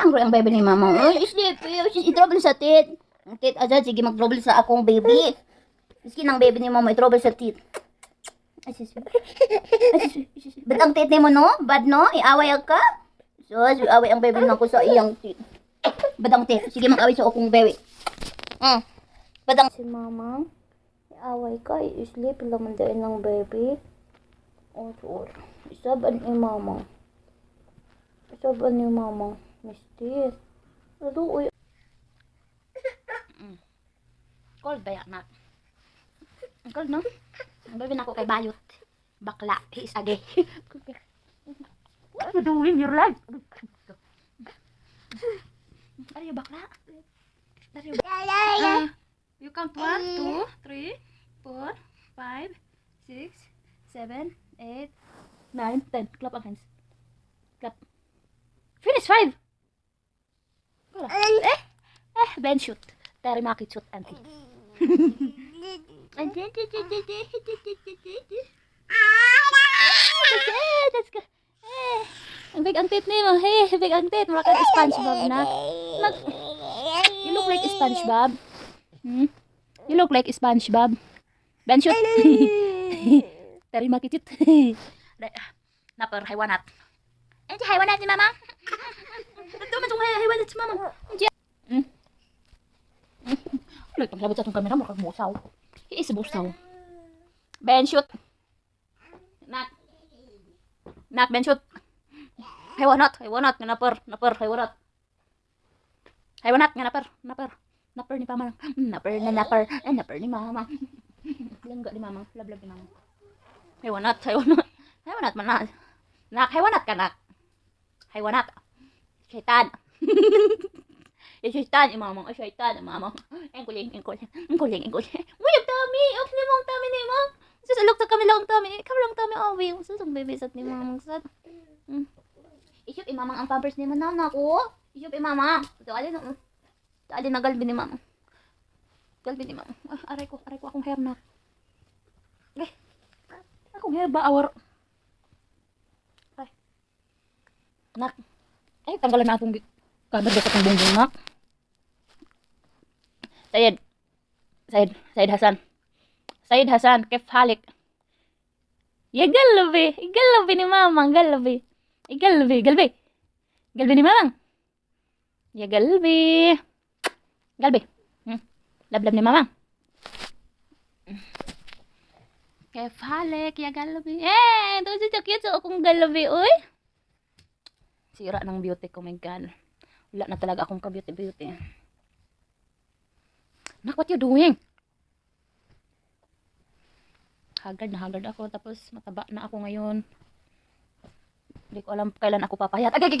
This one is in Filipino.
Hungry ang baby ni mama. Ay, sleepy. I-trouble sa tit. Ang tit aja, sige mag-trouble sa akong baby. Miski ng baby ni mama, i-trouble sa tit. Ay, sis. Bad ang tit ni mo, no? Bad, no? Iaway ka? So, iaway ang baby nang ko sa iyang tit. Bad ang tit. Sige mag-away sa akong baby. Bad ang... Si mama, iaway ka. I-sleep lang din ng baby. Oh, sure. Isaban ni mama. Isaban ni mama. Mister. Aduh, cold ba yan, cold, no? Ang baby na ako kay Bayot. Bakla. He is a gay. What are you doing in your life? Are you bakla? Are you bakla? You count 1, 2, 3, 4, 5, 6, 7, 8, 9, 10. Clap ang hands. Clap. Finish 5. Ben shoot. Terry makit shoot anti. That's good. Ang big ang tit ni mo. Hey, big ang tit. Mura ka SpongeBob na. You look like SpongeBob. You look like SpongeBob. Ben shoot. Terry makit shoot. Napar haywanat. Anti haywanat ni mama. Ito man tong haywanat si mama. Ulit, paglabot sa itong kamera, makag busaw. Iis busaw. Ben, shoot. Nak. Nak, Ben, shoot. Haywanat, haywanat, nga napar, haywanat. Haywanat, nga napar. Napar ni mama. Napar ni mama. Langga ni mama, lablab ni mama. Haywanat. Haywanat man na. Nak, haywanat ka, nak. Haywanat. Syaitan. Syaitan, imamang. Syaitan, imamang. Engkuling. Uyag tami. Off ni mong tami ni mong. Susulok sa kami lang tami. Kami lang tami. Awi. Susong bebisat ni mamang sad. Isyop imamang ang pampers ni manam na ako. Isyop imamang. Dali na galbi ni mamang. Galbi ni mamang. Aray ko akong hair na. Akong hair ba awar. Ay. Nak. Ay, tanggalan na akong kamar sa akong bongbong nak. Said Hasan, kef halik. Ya galbi ni mamang, galbi ni mamang. Ya galbi. Lablab ni mamang. Kef halik, ya galbi. Ito si cute so akong galbi, oy. Sira ng beauty ko, my God. Wala na talaga akong ka-beauty. Nak, what you doing? Haggard ako, tapos mataba na ako ngayon. Hindi ko alam kailan ako papayat. Agay.